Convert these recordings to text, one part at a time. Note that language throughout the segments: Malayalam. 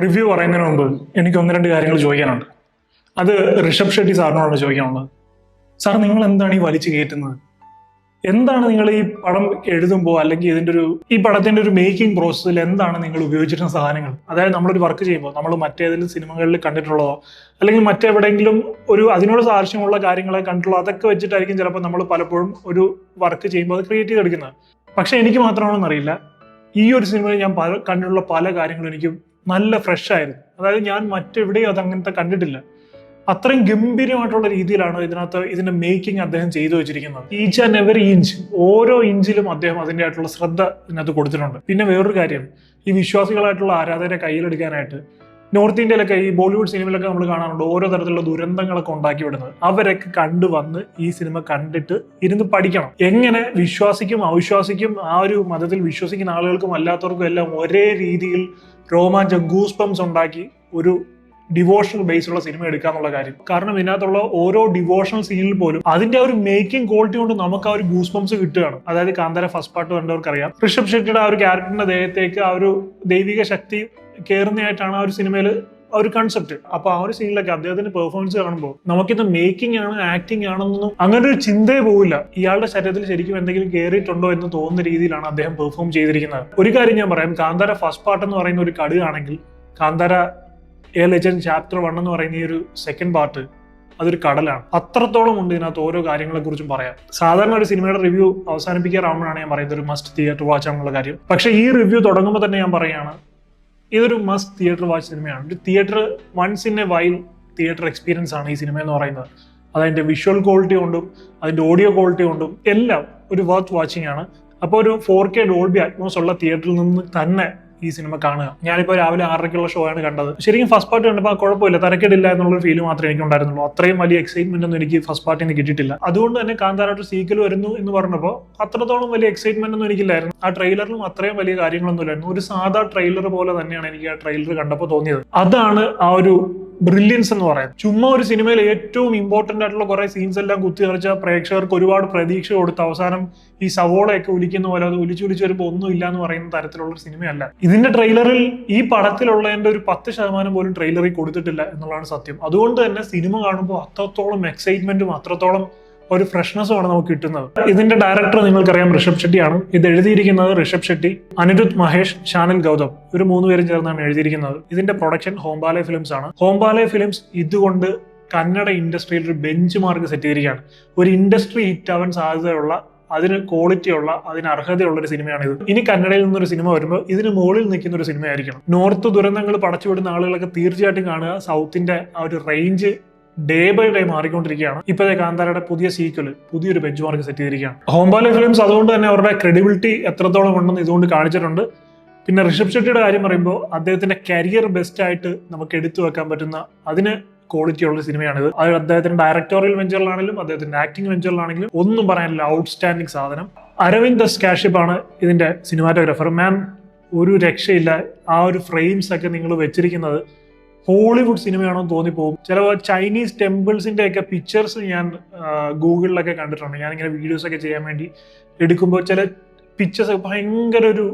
റിവ്യൂ പറയുന്നതിന് മുമ്പ് എനിക്ക് ഒന്ന് രണ്ട് കാര്യങ്ങൾ ചോദിക്കാനുണ്ട്. അത് ഋഷഭ് ഷെട്ടി സാറിനോടാണ് ചോദിക്കാനുള്ളത്. സാർ, നിങ്ങൾ എന്താണ് ഈ വലിച്ചു കയറ്റുന്നത്? എന്താണ് നിങ്ങൾ ഈ പടം എഴുതുമ്പോൾ അല്ലെങ്കിൽ ഈ പടത്തിന്റെ ഒരു മേക്കിംഗ് പ്രോസസ്സിൽ എന്താണ് നിങ്ങൾ ഉപയോഗിച്ചിരുന്ന സാധനങ്ങൾ? അതായത് നമ്മളൊരു വർക്ക് ചെയ്യുമ്പോൾ നമ്മൾ മറ്റേതെങ്കിലും സിനിമകളിൽ കണ്ടിട്ടുള്ളതോ അല്ലെങ്കിൽ മറ്റെവിടെയെങ്കിലും അതിനോട് സാദൃശ്യമുള്ള കാര്യങ്ങളെ കണ്ടിട്ടുള്ളൂ, അതൊക്കെ വെച്ചിട്ടായിരിക്കും ചിലപ്പോൾ നമ്മൾ പലപ്പോഴും ഒരു വർക്ക് ചെയ്യുമ്പോൾ അത് ക്രിയേറ്റ് ചെയ്തെടുക്കുന്നത്. പക്ഷെ എനിക്ക് മാത്രമാണെന്ന് അറിയില്ല, ഈ ഒരു സിനിമയിൽ ഞാൻ കണ്ടിട്ടുള്ള പല കാര്യങ്ങളും എനിക്ക് നല്ല ഫ്രഷ് ആയിരുന്നു. അതായത് ഞാൻ മറ്റെവിടെയും അത് അങ്ങനത്തെ കണ്ടിട്ടില്ല. അത്രയും ഗംഭീരമായിട്ടുള്ള രീതിയിലാണ് ഇതിന്റെ മേക്കിംഗ് അദ്ദേഹം ചെയ്തു വെച്ചിരിക്കുന്നത്. ഈച്ച് ആൻഡ് എവറി ഇഞ്ച്, ഓരോ ഇഞ്ചിലും അദ്ദേഹം അതിൻ്റെ ആയിട്ടുള്ള ശ്രദ്ധ ഇതിനകത്ത് കൊടുത്തിട്ടുണ്ട്. പിന്നെ വേറൊരു കാര്യം, ഈ വിശ്വാസികളായിട്ടുള്ള ആരാധകരെ കയ്യിലെടുക്കാനായിട്ട് നോർത്ത് ഇന്ത്യയിലൊക്കെ ഈ ബോളിവുഡ് സിനിമയിലൊക്കെ നമ്മൾ കാണാറുണ്ട് ഓരോ തരത്തിലുള്ള ദുരന്തങ്ങളൊക്കെ ഉണ്ടാക്കി വിടുന്നത്. അവരൊക്കെ കണ്ടുവന്ന് ഈ സിനിമ കണ്ടിട്ട് ഇരുന്ന് പഠിക്കണം. എങ്ങനെ വിശ്വാസിക്കും അവിശ്വാസിക്കും ആ ഒരു മതത്തിൽ വിശ്വസിക്കുന്ന ആളുകൾക്കും അല്ലാത്തവർക്കും എല്ലാം ഒരേ രീതിയിൽ രോമാഞ്ചം, ഗൂസ് ബംസ് ഉണ്ടാക്കി ഒരു ഡിവോഷണൽ ബേസിലുള്ള സിനിമ എടുക്കാന്നുള്ള കാര്യം. കാരണം ഇതിനകത്തുള്ള ഓരോ ഡിവോഷണൽ സീനിൽ പോലും അതിന്റെ ആ ഒരു മേക്കിംഗ് ക്വാളിറ്റി കൊണ്ട് നമുക്ക് ആ ഒരു ഗൂസ് ബംസ് കിട്ടുകയാണ്. അതായത് കാന്താര ഫസ്റ്റ് പാർട്ട് കണ്ടവർക്കറിയാം, ഋഷഭ് ഷെട്ടിയുടെ ആ ഒരു ക്യാരക്ടറിന്റെ ദേഹത്തേക്ക് ആ ഒരു ദൈവിക ശക്തി കയറുന്നതായിട്ടാണ് ആ ഒരു സിനിമയിൽ ആ ഒരു കൺസെപ്റ്റ്. അപ്പൊ ആ ഒരു സീനിലൊക്കെ അദ്ദേഹത്തിന്റെ പെർഫോമൻസ് കാണുമ്പോൾ നമുക്കിത് മേക്കിംഗ് ആണ്, ആക്ടിങ് ആണെന്നൊന്നും അങ്ങനെ ഒരു ചിന്തയെ പോവില്ല. ഇയാളുടെ ശരീരത്തിൽ ശരിക്കും എന്തെങ്കിലും കയറിയിട്ടുണ്ടോ എന്ന് തോന്നുന്ന രീതിയിലാണ് അദ്ദേഹം പെർഫോം ചെയ്തിരിക്കുന്നത്. ഒരു കാര്യം ഞാൻ പറയാം, കാന്താര ഫസ്റ്റ് പാർട്ട് എന്ന് പറയുന്ന ഒരു കടുകാണെങ്കിൽ കാന്താര എ ലെജൻഡ് ചാപ്റ്റർ 1 എന്ന് പറയുന്ന ഈ ഒരു സെക്കൻഡ് പാർട്ട് അതൊരു കടലാണ്. അത്രത്തോളം ഉണ്ട് ഇതിനകത്ത് ഓരോ കാര്യങ്ങളെ കുറിച്ചും പറയാം. സാധാരണ ഒരു സിനിമയുടെ റിവ്യൂ അവസാനിപ്പിക്കാറാവുമ്പോഴാണ് ഞാൻ പറയുന്നത് ഒരു മസ്റ്റ് തിയേറ്റർ വാച്ച് ആണെന്നുള്ള കാര്യം. പക്ഷേ ഈ റിവ്യൂ തുടങ്ങുമ്പോൾ തന്നെ ഞാൻ പറയുകയാണ്, ഇതൊരു മസ്റ്റ് തിയേറ്റർ വാച്ച് സിനിമയാണ്. ഒരു theatre once in a while theatre experience ആണ് ഈ സിനിമ എന്ന് പറയുന്നത്. അതതിന്റെ വിഷ്വൽ ക്വാളിറ്റി കൊണ്ടും അതിന്റെ ഓഡിയോ ക്വാളിറ്റി കൊണ്ടും എല്ലാം ഒരു വർത്ത് വാച്ചിങ് ആണ്. അപ്പോൾ ഒരു 4K ഡോൾബി അറ്റ്മോസ് ഉള്ള തിയേറ്ററിൽ നിന്ന് തന്നെ ഈ സിനിമ കാണുക. ഞാനിപ്പോൾ രാവിലെ 6:30 ഷോ ആണ് കണ്ടത്. ശരിക്കും ഫസ്റ്റ് പാർട്ട് കണ്ടപ്പോൾ കുഴപ്പമില്ല, തരക്കേടില്ല എന്നുള്ളൊരു ഫീല് മാത്രമേ എനിക്ക് ഉണ്ടായിരുന്നുള്ളൂ. അത്രയും വലിയ എക്സൈറ്റ്മെന്റ് ഒന്നും എനിക്ക് ഫസ്റ്റ് പാർട്ടിൽ നിന്ന് കിട്ടിയിട്ടില്ല. അതുകൊണ്ട് തന്നെ കാന്താരായിട്ട് സീക്വൽ വരുന്നു എന്ന് പറഞ്ഞപ്പോൾ അത്രത്തോളം വലിയ എക്സൈറ്റ്മെന്റ് ഒന്നും എനിക്കില്ലായിരുന്നു. ആ ട്രെയിലറിലും അത്രയും വലിയ കാര്യങ്ങളൊന്നും ഇല്ലായിരുന്നു. ഒരു സാധാ ട്രെയിലർ പോലെ തന്നെയാണ് എനിക്ക് ആ ട്രെയിലർ കണ്ടപ്പോൾ തോന്നിയത്. അതാണ് ആ ഒരു ബ്രില്യൻസ് എന്ന് പറയുന്നത്. ചുമ്മാ ഒരു സിനിമയിൽ ഏറ്റവും ഇമ്പോർട്ടന്റ് ആയിട്ടുള്ള കുറെ സീൻസ് എല്ലാം കുത്തിനിറച്ച പ്രേക്ഷകർക്ക് ഒരുപാട് പ്രതീക്ഷ കൊടുത്ത് അവസാനം ഈ സവോളയൊക്കെ ഒലിക്കുന്ന പോലെ അത് ഒലിച്ചു വരുമ്പോൾ ഒന്നും ഇല്ല എന്ന് പറയുന്ന തരത്തിലുള്ള ഒരു സിനിമയല്ല. ഇതിന്റെ ട്രെയിലറിൽ ഈ പടത്തിലുള്ളതിന്റെ ഒരു 10% പോലും ട്രെയിലറിൽ കൊടുത്തിട്ടില്ല എന്നുള്ളതാണ് സത്യം. അതുകൊണ്ട് തന്നെ സിനിമ കാണുമ്പോൾ അത്രത്തോളം എക്സൈറ്റ്മെന്റും അത്രത്തോളം ഒരു ഫ്രഷ്നെസ്സും ആണ് നമുക്ക് കിട്ടുന്നത്. ഇതിന്റെ ഡയറക്ടർ നിങ്ങൾക്കറിയാം, ഋഷഭ് ഷെട്ടിയാണ്. ഇത് എഴുതിയിരിക്കുന്നത് ഋഷഭ് ഷെട്ടി, അനിരുദ്ധ് മഹേഷ്, ഷാനൽ ഗൗതം, ഇവർ 3 പേരും ചേർന്നാണ് എഴുതിയിരിക്കുന്നത്. ഇതിന്റെ പ്രൊഡക്ഷൻ ഹോംബാലെ ഫിലിംസ് ആണ്. ഹോംബാലെ ഫിലിംസ് ഇതുകൊണ്ട് കന്നഡ ഇൻഡസ്ട്രിയിൽ ഒരു ബെഞ്ച് മാർക്ക് സെറ്റ് ചെയ്തിരിക്കുകയാണ്. ഒരു ഇൻഡസ്ട്രി ഹിറ്റ് ആവാൻ സാധ്യതയുള്ള, അതിന് ക്വാളിറ്റിയുള്ള, അതിന് അർഹതയുള്ള ഒരു സിനിമയാണിത്. ഇനി കന്നഡയിൽ നിന്നൊരു സിനിമ വരുമ്പോൾ ഇതിന് മുകളിൽ നിൽക്കുന്ന ഒരു സിനിമയായിരിക്കണം. നോർത്ത് ദുരന്തങ്ങൾ പടച്ചുവിടുന്ന ആളുകളൊക്കെ തീർച്ചയായിട്ടും കാണുക. സൗത്തിന്റെ ആ ഒരു റേഞ്ച് ഡേ ബൈ ഡേ മാറിക്കൊണ്ടിരിക്കുകയാണ്. ഇപ്പോഴത്തെ കാന്താരയുടെ പുതിയ സീക്വൽ പുതിയൊരു ബെഞ്ച് മാർക്ക് സെറ്റ് ചെയ്തിരിക്കുകയാണ്. ഹോംബാലെ ഫിലിംസ് അതുകൊണ്ട് തന്നെ അവരുടെ ക്രെഡിബിലിറ്റി എത്രത്തോളം ഉണ്ടെന്ന് ഇതുകൊണ്ട് കാണിച്ചിട്ടുണ്ട്. പിന്നെ ഋഷഭ് ഷെട്ടിയുടെ കാര്യം പറയുമ്പോൾ അദ്ദേഹത്തിന്റെ കരിയർ ബെസ്റ്റ് ആയിട്ട് നമുക്ക് എടുത്തു വെക്കാൻ പറ്റുന്ന, അതിന് ക്വാളിറ്റി ഉള്ള സിനിമയാണിത്. അത് അദ്ദേഹത്തിന്റെ ഡയറക്ടോറിയൽ വെഞ്ചറിലാണെങ്കിലും അദ്ദേഹത്തിന്റെ ആക്ടിംഗ് വെഞ്ചറിലാണെങ്കിലും ഒന്നും പറയാനില്ല, ഔട്ട്സ്റ്റാൻഡിങ് സാധനം. അരവിന്ദ് എസ് കാശ്യപ് ആണ് ഇതിന്റെ സിനിമാറ്റോഗ്രാഫർ. മാൻ, ഒരു രക്ഷയില്ല. ആ ഒരു ഫ്രെയിംസ് ഒക്കെ നിങ്ങൾ വെച്ചിരിക്കുന്നത് ഹോളിവുഡ് സിനിമയാണോ തോന്നിപ്പോകും. ചില ചൈനീസ് ടെമ്പിൾസിന്റെ ഒക്കെ പിക്ചേഴ്സ് ഞാൻ ഗൂഗിളിലൊക്കെ കണ്ടിട്ടുണ്ട്. ഞാനിങ്ങനെ വീഡിയോസ് ഒക്കെ ചെയ്യാൻ വേണ്ടി എടുക്കുമ്പോൾ ചില പിക്ചേഴ്സ് ഭയങ്കര ഒരു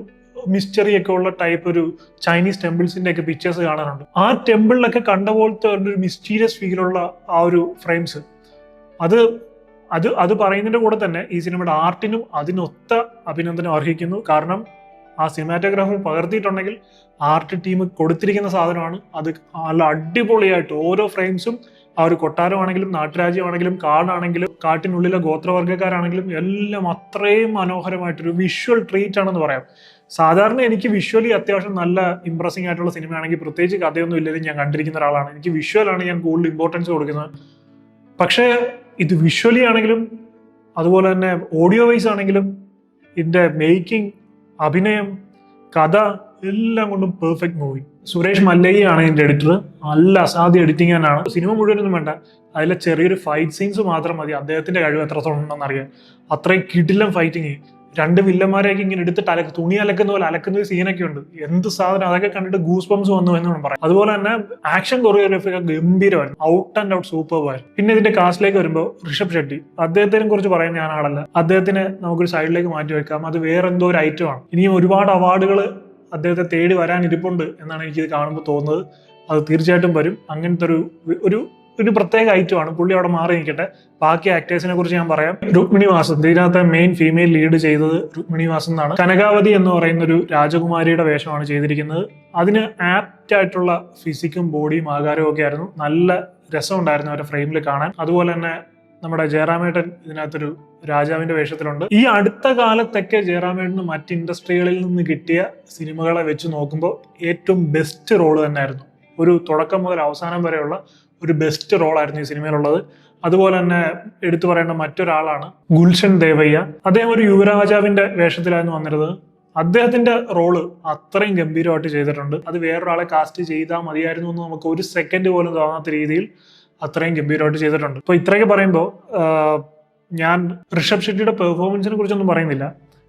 മിസ്റ്ററി ഒക്കെ ഉള്ള ടൈപ്പ് ഒരു ചൈനീസ് ടെമ്പിൾസിന്റെ ഒക്കെ പിക്ചേഴ്സ് കാണാറുണ്ട്. ആ ടെമ്പിളിലൊക്കെ കണ്ട പോലത്തെ ഒരു മിസ്റ്റീരിയസ് ഫീലുള്ള ആ ഒരു ഫ്രെയിംസ്, അത് പറയുന്നതിന്റെ കൂടെ തന്നെ ഈ സിനിമയുടെ ആർട്ടിനും അതിനൊത്ത അഭിനന്ദനം അർഹിക്കുന്നു. കാരണം ആ സിനിമാറ്റോഗ്രാഫർ പകർത്തിയിട്ടുണ്ടെങ്കിൽ ആർട്ട് ടീം കൊടുത്തിരിക്കുന്ന സാധനമാണ്. അത് നല്ല അടിപൊളിയായിട്ട് ഓരോ ഫ്രെയിംസും, ആ ഒരു കൊട്ടാരമാണെങ്കിലും നാട്ടുരാജ്യമാണെങ്കിലും കാടാണെങ്കിലും കാട്ടിനുള്ളിലെ ഗോത്രവർഗ്ഗക്കാരാണെങ്കിലും എല്ലാം അത്രയും മനോഹരമായിട്ടൊരു വിഷ്വൽ ട്രീറ്റ് ആണെന്ന് പറയാം. സാധാരണ എനിക്ക് വിഷ്വലി അത്യാവശ്യം നല്ല ഇംപ്രസിംഗ് ആയിട്ടുള്ള സിനിമയാണെങ്കിൽ, പ്രത്യേകിച്ച് കഥയൊന്നും ഇല്ലെങ്കിലും ഞാൻ കണ്ടിരിക്കുന്ന ഒരാളാണ്. എനിക്ക് വിഷ്വലാണ് ഞാൻ കൂടുതൽ ഇമ്പോർട്ടൻസ് കൊടുക്കുന്നത്. പക്ഷേ ഇത് വിഷ്വലി ആണെങ്കിലും അതുപോലെ തന്നെ ഓഡിയോ വൈസ് ആണെങ്കിലും ഇതിന്റെ മേക്കിംഗ്, അഭിനയം, കഥ എല്ലാം കൊണ്ടും പെർഫെക്റ്റ് മൂവി. സുരേഷ് മല്ലയ്യാണ് ഇതിന്റെ എഡിറ്റർ. നല്ല അസാധ്യ എഡിറ്റിംഗ് തന്നെയാണ്. സിനിമ മുഴുവനൊന്നും വേണ്ട, അതിലെ ചെറിയൊരു ഫൈറ്റ് സീൻസ് മാത്രം മതി അദ്ദേഹത്തിന്റെ കഴിവ് എത്രത്തോളം ഉണ്ടെന്ന് അറിയാം. അത്രയും കിടിലം ഫൈറ്റിങ്. 2 വില്ലന്മാരെയൊക്കെ ഇങ്ങനെ എടുത്തിട്ട് തുണി അലക്കുന്ന പോലെ അലക്കുന്ന ഒരു സീനൊക്കെ ഉണ്ട്. എന്ത് സാധനം, അതൊക്കെ കണ്ടിട്ട് ഗൂസ് ബംസ് വന്നു എന്ന് വേണം പറയാം. അതുപോലെ തന്നെ ആക്ഷൻ കൊറിയോഗ്രാഫി ഒക്കെ ഗംഭീരമായിരുന്നു, ഔട്ട് ആൻഡ് ഔട്ട് സൂപ്പർബായിരുന്നു. പിന്നെ ഇതിന്റെ കാസ്റ്റിലേക്ക് വരുമ്പോൾ ഋഷഭ് ഷെട്ടി, അദ്ദേഹത്തിനെ കുറിച്ച് പറയാൻ ഞാൻ ആളല്ല. അദ്ദേഹത്തിന് നമുക്കൊരു സൈഡിലേക്ക് മാറ്റി വെക്കാം, അത് വേറെന്തോ ഒരു ഐറ്റമാണ്. ഇനിയും ഒരുപാട് അവാർഡുകൾ അദ്ദേഹത്തെ തേടി വരാനിരിപ്പുണ്ട് എന്നാണ് എനിക്കിത് കാണുമ്പോൾ തോന്നുന്നത്. അത് തീർച്ചയായിട്ടും വരും. അങ്ങനത്തെ ഒരു ഒരു പ്രത്യേക ഐറ്റമാണ്. പുള്ളി അവിടെ മാറി നിൽക്കട്ടെ. ബാക്കി ആക്ടേഴ്സിനെ കുറിച്ച് ഞാൻ പറയാം. രുക്മിണി വാസൻ, ഇതിനകത്ത് മെയിൻ ഫീമെയിൽ ലീഡ് ചെയ്തത് രുക്മിണി വാസൻ എന്നാണ്. കനകാവതി എന്ന് പറയുന്ന ഒരു രാജകുമാരിയുടെ വേഷമാണ് ചെയ്തിരിക്കുന്നത്. അതിന് ആപ്റ്റ് ആയിട്ടുള്ള ഫിസിക്കും ബോഡിയും ആകാരവും ഒക്കെ ആയിരുന്നു. നല്ല രസമുണ്ടായിരുന്നു അവരുടെ ഫ്രെയിമിൽ കാണാൻ. അതുപോലെ തന്നെ നമ്മുടെ ജയറാമേട്ടൻ ഇതിനകത്തൊരു രാജാവിന്റെ വേഷത്തിലുണ്ട്. ഈ അടുത്ത കാലത്തൊക്കെ ജയറാമേട്ടന് മറ്റ് ഇൻഡസ്ട്രികളിൽ നിന്ന് കിട്ടിയ സിനിമകളെ വെച്ച് നോക്കുമ്പോൾ ഏറ്റവും ബെസ്റ്റ് റോള് തന്നെയായിരുന്നു. ഒരു തുടക്കം മുതൽ അവസാനം വരെയുള്ള ഒരു ബെസ്റ്റ് റോളായിരുന്നു ഈ സിനിമയിലുള്ളത്. അതുപോലെ തന്നെ എടുത്തു പറയേണ്ട മറ്റൊരാളാണ് ഗുൽഷൻ ദേവയ്യ. അദ്ദേഹം ഒരു യുവരാജാവിന്റെ വേഷത്തിലായിരുന്നു വന്നിരുന്നത്. അദ്ദേഹത്തിന്റെ റോള് അത്രയും ഗംഭീരമായിട്ട് ചെയ്തിട്ടുണ്ട്. അത് വേറൊരാളെ കാസ്റ്റ് ചെയ്താൽ മതിയായിരുന്നു എന്ന് നമുക്ക് ഒരു സെക്കൻഡ് പോലും തോന്നാത്ത രീതിയിൽ അത്രയും ഗംഭീരമായിട്ട് ചെയ്തിട്ടുണ്ട്. അപ്പോൾ ഇത്രയൊക്കെ പറയുമ്പോൾ ഞാൻ ഋഷഭ് ഷെട്ടിയുടെ പെർഫോമൻസിനെ കുറിച്ചൊന്നും പറയുന്നില്ല.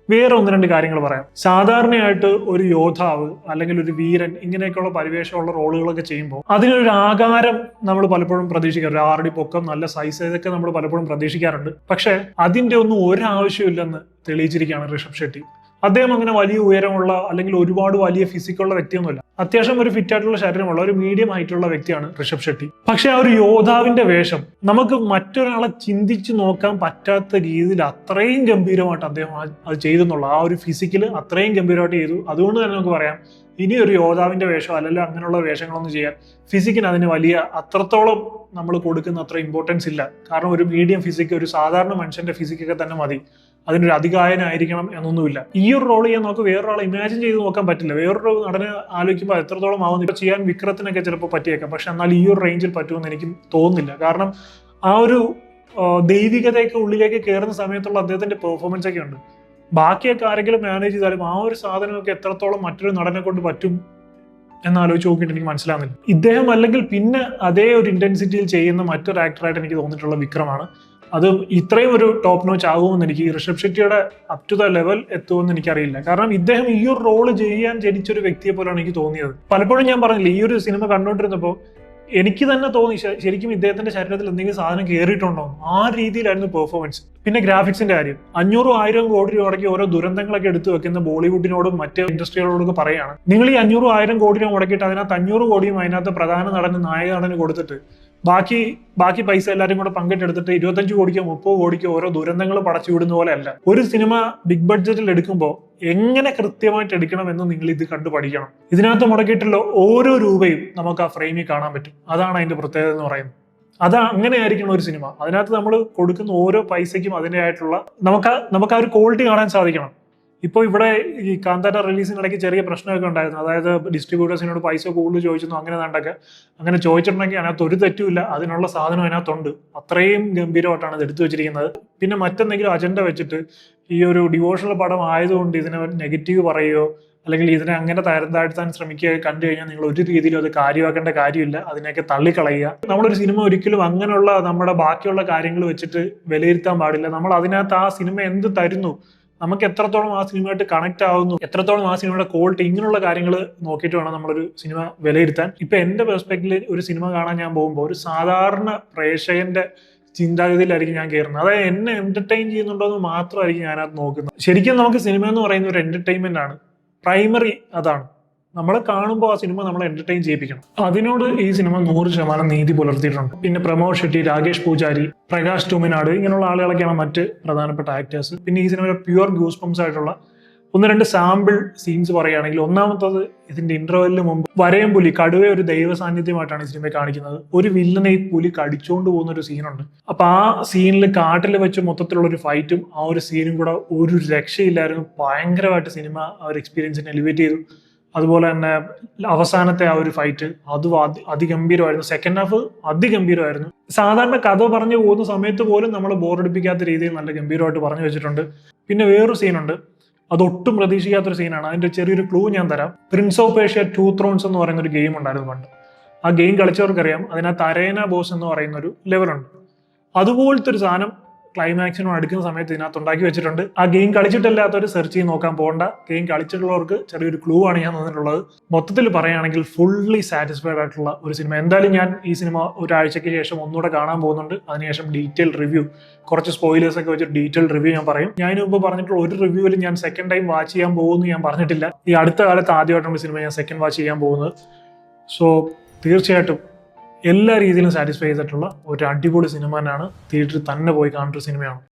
വേറെ ഒന്ന് രണ്ട് കാര്യങ്ങൾ പറയാം. സാധാരണയായിട്ട് ഒരു യോദ്ധാവ് അല്ലെങ്കിൽ ഒരു വീരൻ ഇങ്ങനെയൊക്കെയുള്ള പരിവേഷമുള്ള റോളുകളൊക്കെ ചെയ്യുമ്പോൾ അതിനൊരു ആകാരം നമ്മൾ പലപ്പോഴും പ്രതീക്ഷിക്കാറ്. ഒരു 6 അടി പൊക്കം, നല്ല സൈസ്, ഇതൊക്കെ നമ്മൾ പലപ്പോഴും പ്രതീക്ഷിക്കാറുണ്ട്. പക്ഷെ അതിന്റെ ഒന്നും ഒരാവശ്യമില്ലെന്ന് തെളിയിച്ചിരിക്കുകയാണ് ഋഷഭ് ഷെട്ടി. അദ്ദേഹം അങ്ങനെ വലിയ ഉയരമുള്ള അല്ലെങ്കിൽ ഒരുപാട് വലിയ ഫിസിക്കുള്ള വ്യക്തിയൊന്നുമില്ല. അത്യാവശ്യം ഒരു ഫിറ്റ് ആയിട്ടുള്ള ശരീരമുള്ള ഒരു മീഡിയം ഹൈറ്റുള്ള വ്യക്തിയാണ് ഋഷഭ് ഷെട്ടി. പക്ഷെ ആ ഒരു യോദ്ധാവിന്റെ വേഷം നമുക്ക് മറ്റൊരാളെ ചിന്തിച്ചു നോക്കാൻ പറ്റാത്ത രീതിയിൽ അത്രയും ഗംഭീരമായിട്ട് അദ്ദേഹം അത് ചെയ്തെന്നുള്ള ആ ഒരു ഫിസിക്കൽ അത്രയും ഗംഭീരമായിട്ട് ചെയ്തു. അതുകൊണ്ട് തന്നെ നമുക്ക് പറയാം ഇനി ഒരു യോദ്ധാവിന്റെ വേഷം അല്ലെങ്കിൽ അങ്ങനെയുള്ള വേഷങ്ങളൊന്നും ചെയ്യാൻ ഫിസിക്കിന് അതിന് വലിയ അത്രത്തോളം നമ്മൾ കൊടുക്കുന്ന അത്ര ഇമ്പോർട്ടൻസ് ഇല്ല. കാരണം ഒരു മീഡിയം ഫിസിക്ക്, ഒരു സാധാരണ മനുഷ്യന്റെ ഫിസിക്കൊക്കെ തന്നെ മതി. അതിനൊരു അതികായനായിരിക്കണം എന്നൊന്നുമില്ല. ഈ ഒരു റോൾ ചെയ്യാൻ നമുക്ക് വേറൊരാളെ ഇമാജിൻ ചെയ്ത് നോക്കാൻ പറ്റില്ല. വേറൊരു നടനെ ആലോചിക്കുമ്പോൾ എത്രത്തോളം ആവുന്നു. ഇപ്പൊ ചെയ്യാൻ വിക്രത്തിനൊക്കെ ചിലപ്പോൾ പറ്റിയേക്കാം. പക്ഷെ എന്നാൽ ഈ ഒരു റേഞ്ചിൽ പറ്റുമെന്ന് എനിക്ക് തോന്നുന്നില്ല. കാരണം ആ ഒരു ദൈവികതയൊക്കെ ഉള്ളിലേക്ക് കയറുന്ന സമയത്തുള്ള അദ്ദേഹത്തിന്റെ പെർഫോമൻസ് ഒക്കെ ഉണ്ട്. ബാക്കിയൊക്കെ ആരെങ്കിലും മാനേജ് ചെയ്താലും ആ ഒരു സാധനമൊക്കെ എത്രത്തോളം മറ്റൊരു നടനെ കൊണ്ട് പറ്റും എന്നാലോചിച്ച് നോക്കിയിട്ട് എനിക്ക് മനസ്സിലാവുന്നില്ല. ഇദ്ദേഹം അല്ലെങ്കിൽ പിന്നെ അതേ ഒരു ഇന്റൻസിറ്റിയിൽ ചെയ്യുന്ന മറ്റൊരു ആക്ടറായിട്ട് എനിക്ക് തോന്നിയിട്ടുള്ള വിക്രമാണ്. അത് ഇത്രയും ഒരു ടോപ്പ് നോച്ച് ആകുമെന്ന് എനിക്ക് ഋഷഭ് ഷെട്ടിയുടെ അപ് ടു ദ ലെവൽ എത്തുമെന്ന് എനിക്കറിയില്ല. കാരണം ഇദ്ദേഹം ഈ ഒരു റോള് ചെയ്യാൻ ജനിച്ചൊരു വ്യക്തിയെ പോലെയാണ് എനിക്ക് തോന്നിയത്. പലപ്പോഴും ഞാൻ പറഞ്ഞില്ല, ഈ ഒരു സിനിമ കണ്ടുകൊണ്ടിരുന്നപ്പോൾ എനിക്ക് തന്നെ തോന്നി ശരിക്കും ഇദ്ദേഹത്തിന്റെ ശരീരത്തിൽ എന്തെങ്കിലും സാധനം കയറിയിട്ടുണ്ടോ. ആ രീതിയിലായിരുന്നു പെർഫോമൻസ്. പിന്നെ ഗ്രാഫിക്സിന്റെ കാര്യം, 500-1000 കോടി രൂപയ്ക്ക് ഓരോ ദുരന്തങ്ങളൊക്കെ എടുത്തു വെക്കുന്ന ബോളിവുഡിനോടും മറ്റ് ഇൻഡസ്ട്രികളോടൊക്കെ പറയുകയാണ്, നിങ്ങൾ ഈ 500-1000 കോടി രൂപ മുടക്കിയിട്ട് അതിനകത്ത് 500 കോടിയും അതിനകത്ത് പ്രധാന നടന്, നായക നടന് കൊടുത്തിട്ട് ബാക്കി പൈസ എല്ലാവരും കൂടെ പങ്കിട്ടെടുത്തിട്ട് 25 കോടിക്കോ 30 കോടിക്കോ ഓരോ ദുരന്തങ്ങൾ പടച്ചു വിടുന്ന പോലെ അല്ല. ഒരു സിനിമ ബിഗ് ബഡ്ജറ്റിൽ എടുക്കുമ്പോൾ എങ്ങനെ കൃത്യമായിട്ട് എടുക്കണമെന്ന് നിങ്ങൾ ഇത് കണ്ടു പഠിക്കണം. ഇതിനകത്ത് മുടക്കിയിട്ടുള്ള ഓരോ രൂപയും നമുക്ക് ആ ഫ്രെയിമിൽ കാണാൻ പറ്റും. അതാണ് അതിന്റെ പ്രത്യേകത എന്ന് പറയുന്നത്. അങ്ങനെയായിരിക്കണം ഒരു സിനിമ. അതിനകത്ത് നമ്മൾ കൊടുക്കുന്ന ഓരോ പൈസയ്ക്കും അതിൻ്റെതായിട്ടുള്ള നമുക്ക് ആ ഒരു ക്വാളിറ്റി കാണാൻ സാധിക്കണം. ഇപ്പോൾ ഇവിടെ ഈ കാന്താര റിലീസിനിടയ്ക്ക് ചെറിയ പ്രശ്നമൊക്കെ ഉണ്ടായിരുന്നു. അതായത് ഡിസ്ട്രിബ്യൂട്ടേഴ്സിനോട് പൈസ കൂടുതൽ ചോദിച്ചെന്നു അങ്ങനെ ചോദിച്ചിട്ടുണ്ടെങ്കിൽ അതിനകത്ത് ഒരു തെറ്റുമില്ല. അതിനുള്ള സാധനം അതിനകത്തുണ്ട്. അത്രയും ഗംഭീരമായിട്ടാണ് ഇത് എടുത്തു വെച്ചിരിക്കുന്നത്. പിന്നെ മറ്റെന്തെങ്കിലും അജണ്ട വെച്ചിട്ട് ഈ ഒരു ഡിവോഷണൽ പടം ആയതുകൊണ്ട് ഇതിനെ നെഗറ്റീവ് പറയുകയോ അല്ലെങ്കിൽ ഇതിനെ അങ്ങനെ താഴ്ത്താൻ ശ്രമിക്കുക കണ്ടു കഴിഞ്ഞാൽ നിങ്ങൾ ഒരു രീതിയിലും അത് കാര്യമാക്കേണ്ട കാര്യമില്ല. അതിനെയൊക്കെ തള്ളിക്കളയുക. നമ്മളൊരു സിനിമ ഒരിക്കലും അങ്ങനെയുള്ള നമ്മുടെ ബാക്കിയുള്ള കാര്യങ്ങൾ വെച്ചിട്ട് വിലയിരുത്താൻ പാടില്ല. നമ്മൾ അതിനകത്ത് ആ സിനിമ എന്ത് തരുന്നു, നമുക്ക് എത്രത്തോളം ആ സിനിമയായിട്ട് കണക്ട് ആവുന്നു, എത്രത്തോളം ആ സിനിമയുടെ ക്വാളിറ്റി, ഇങ്ങനെയുള്ള കാര്യങ്ങൾ നോക്കിയിട്ട് വേണം നമ്മളൊരു സിനിമ വിലയിരുത്താൻ. ഇപ്പൊ എന്റെ പെർസ്പെക്റ്റീവിൽ ഒരു സിനിമ കാണാൻ ഞാൻ പോകുമ്പോൾ ഒരു സാധാരണ പ്രേക്ഷകന്റെ ചിന്താഗതിയിലായിരിക്കും ഞാൻ കയറുന്നത്. അതായത് എന്നെ എന്റർടൈൻ ചെയ്യുന്നുണ്ടോ എന്ന് മാത്രമായിരിക്കും ഞാനത് നോക്കുന്നത്. ശരിക്കും നമുക്ക് സിനിമ എന്ന് പറയുന്ന ഒരു എന്റർടൈൻമെന്റ് ആണ്. പ്രൈമറി അതാണ്. നമ്മളെ കാണുമ്പോൾ ആ സിനിമ നമ്മളെ എന്റർടൈൻ ചെയ്യിപ്പിക്കണം. അതിനോട് ഈ സിനിമ 100% നീതി പുലർത്തിയിട്ടുണ്ട്. പിന്നെ പ്രമോദ് ഷെട്ടി, രാകേഷ് പൂജാരി, പ്രകാശ് ടൂമിനാട്, ഇങ്ങനെയുള്ള ആളുകളൊക്കെയാണ് മറ്റ് പ്രധാനപ്പെട്ട ആക്ടേഴ്സ്. പിന്നെ ഈ സിനിമയുടെ പ്യുവർ ഗൂസ്പംസ് ആയിട്ടുള്ള 1-2 സാമ്പിൾ സീൻസ് പറയുകയാണെങ്കിൽ, ഒന്നാമത്തത് ഇതിന്റെ ഇന്റർവെല്ലിന് മുമ്പ് വരയം പുലി, കടുവ ഒരു ദൈവ സാന്നിധ്യമായിട്ടാണ് ഈ സിനിമയെ കാണിക്കുന്നത്. ഒരു വില്ലനെ ഈ പുലി കടിച്ചുകൊണ്ട് പോകുന്ന ഒരു സീനുണ്ട്. അപ്പൊ ആ സീനിൽ കാട്ടിൽ വെച്ച് മൊത്തത്തിലുള്ള ഒരു ഫൈറ്റും ആ ഒരു സീനും കൂടെ ഒരു രക്ഷയില്ലായിരുന്നു. ഭയങ്കരമായിട്ട് സിനിമ ആ ഒരു എക്സ്പീരിയൻസിനെ എലിവേറ്റ് ചെയ്തു. അതുപോലെ തന്നെ അവസാനത്തെ ആ ഒരു ഫൈറ്റ് അതും അതിഗംഭീരമായിരുന്നു. Second half അതിഗംഭീരമായിരുന്നു. സാധാരണ കഥ പറഞ്ഞു പോകുന്ന സമയത്ത് പോലും നമ്മൾ ബോറടിപ്പിക്കാത്ത രീതിയിൽ നല്ല ഗംഭീരമായിട്ട് പറഞ്ഞു വെച്ചിട്ടുണ്ട്. പിന്നെ വേറൊരു സീനുണ്ട്, അതൊട്ടും പ്രതീക്ഷിക്കാത്തൊരു സീനാണ്. അതിന്റെ ചെറിയൊരു ക്ലൂ ഞാൻ തരാം. പ്രിൻസ് ഓഫ് പേർഷ്യ 2 ത്രോൺസ് എന്ന് പറയുന്ന ഒരു ഗെയിം ഉണ്ടായിരുന്നു പണ്ട്. ആ ഗെയിം കളിച്ചവർക്കറിയാം, അതിനകത്ത് അരേന ബോസ് എന്ന് പറയുന്ന ഒരു ലെവലുണ്ട്. അതുപോലത്തെ ഒരു സാധനം ക്ലൈമാക്സിനോട് അടുക്കുന്ന സമയത്ത് ഇതിനകത്ത് ഉണ്ടാക്കി വെച്ചിട്ടുണ്ട്. ആ ഗെയിം കളിച്ചിട്ടില്ലാത്തവർ സെർച്ച് ചെയ്ത് നോക്കാൻ പോകണ്ട. ഗെയിം കളിച്ചിട്ടുള്ളവർക്ക് ചെറിയൊരു ക്ലൂ ആണ് ഞാൻ തന്നിട്ടുള്ളത്. മൊത്തത്തിൽ പറയുകയാണെങ്കിൽ ഫുള്ളി സാറ്റിസ്ഫൈഡ് ആയിട്ടുള്ള ഒരു സിനിമ. എന്തായാലും ഞാൻ ഈ സിനിമ ഒരാഴ്ചയ്ക്ക് ശേഷം ഒന്നുകൂടെ കാണാൻ പോകുന്നുണ്ട്. അതിനുശേഷം ഡീറ്റെയിൽ റിവ്യൂ, കുറച്ച് സ്പോയിലേഴ്സ് ഒക്കെ വെച്ചിട്ട് ഡീറ്റെയിൽ റിവ്യൂ ഞാൻ പറയും. ഞാൻ മുമ്പ് പറഞ്ഞിട്ടുള്ള ഒരു റിവ്യൂവിൽ ഞാൻ സെക്കൻഡ് ടൈം വാച്ച് ചെയ്യാൻ പോകുമെന്ന് ഞാൻ പറഞ്ഞിട്ടില്ല. ഈ അടുത്ത കാലത്ത് ആദ്യമായിട്ടാണ് സിനിമ ഞാൻ സെക്കൻഡ് വാച്ച് ചെയ്യാൻ പോകുന്നത്. സോ തീർച്ചയായിട്ടും എല്ലാ രീതിയിലും സാറ്റിസ്ഫൈ ചെയ്തിട്ടുള്ള ഒരു അടിപൊളി സിനിമ തന്നെയാണ്. തിയേറ്ററിൽ തന്നെ പോയി കാണേണ്ട ഒരു സിനിമയാണ്.